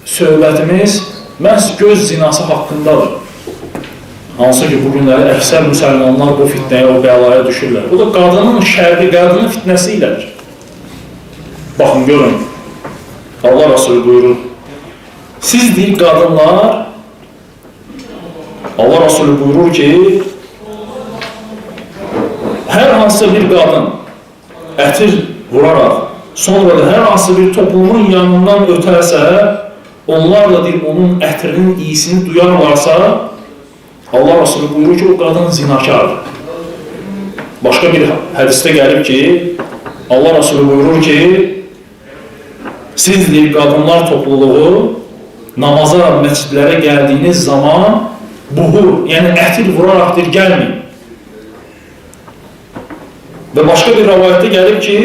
söhbətimiz məhz göz zinası haqqındadır. Hansı ki, bugünləri əksər müsəlmanlar bu fitnəyə, o bəlaya düşürlər. Bu da qadının şərri, qadının fitnəsi ilədir. Baxın, görün. Allah Resulü buyurur. Siz deyil qadınlar, Allah Resulü buyurur ki, hər hansı bir qadın ətir vuraraq, sonra da hər hansı bir toplumun yanından ötərsə, onlar da deyil, onun ətirinin iyisini duyarlarsa, Allah Resulü buyurur ki, o qadın zinakardır. Başqa bir hədisdə gəlib ki, Allah Resulü buyurur ki, siz deyil, qadınlar topluluğu namaza, məscidlərə gəldiyiniz zaman buhur, yəni ətir vuraraq deyil, gəlməyin. Və başqa bir rəvayətdə gəlib ki,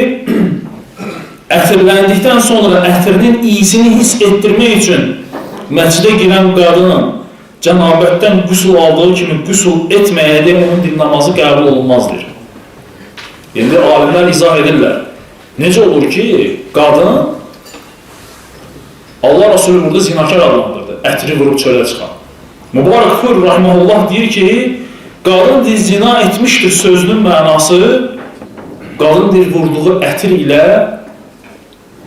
ətirləndikdən sonra ətirinin iyisini hiss etdirmək üçün məscidə girən qadının cənabətdən qüsul aldığı kimi qüsul etməyədir, onun namazı qəbul olunmazdır. Yəni, alimlər izah edirlər. Necə olur ki, qadın Allah Resulü burada zinakar adlandırdı, ətri vurub çölə çıxan. Mübarək Fur Rahmanullah deyir ki, qadın deyir, zina etmişdir sözünün mənası, qadın deyir, vurduğu ətir ilə,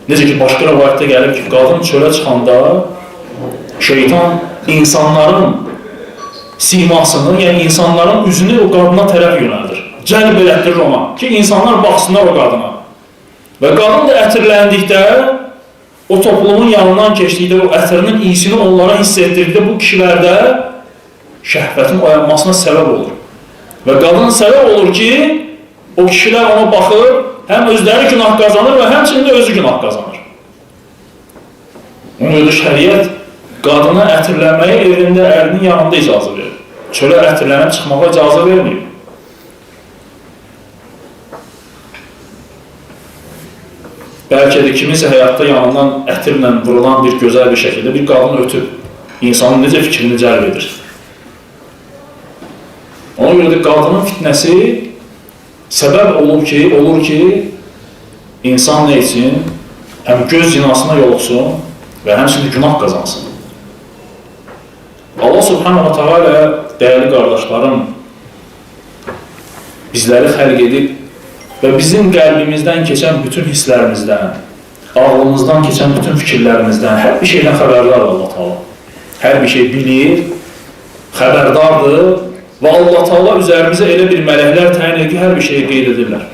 necə ki, başqa rəvayətdə gəlib ki, qadın çölə çıxanda şeytan insanların simasını, yəni insanların üzünü o qadına tərəf yönəldir. Cəlb elətdirir ona ki, insanlar baxsınlar o qadına. Və qadın da ətirləndikdə, o toplumun yanından keçdikdə, o ətirinin iyisini onlara hiss etdirdikdə, bu kişilərdə şəhvətin oyanmasına səbəb olur. Və qadın səbəb olur ki, o kişilər ona baxır, həm özləri günah qazanır və həmçinin özü günah qazanır. Ona görə şəriət qadına ətirləməyi evində ərinin yanında icazə verir. Çölə ətirlənib çıxmağa icazə verməyib. Bəlkə də kimisə həyatda yanından ətirlə vurulan bir gözəl bir şəkildə bir qadın ötüb, insanın necə fikrini cəlb edir. Ona görə də qadının fitnəsi səbəb olur ki, insan nə etsin, həm göz zinasına yoluxsun və həmçinin günah qazansın. Allah Subhanahu wa Ta'ala dəyərli qardaşlarım bizləri xəlq edib və bizim qəlbimizdən keçən bütün hisslərimizdən, ağlımızdan keçən bütün fikirlərimizdən, hər bir şeydən xəbərdar Allah Ta'ala. Hər bir şey bilir, xəbərdardır və Allah Ta'ala üzərimizə elə bir mələklər təyin edir ki, hər bir şeyi qeyd edirlər.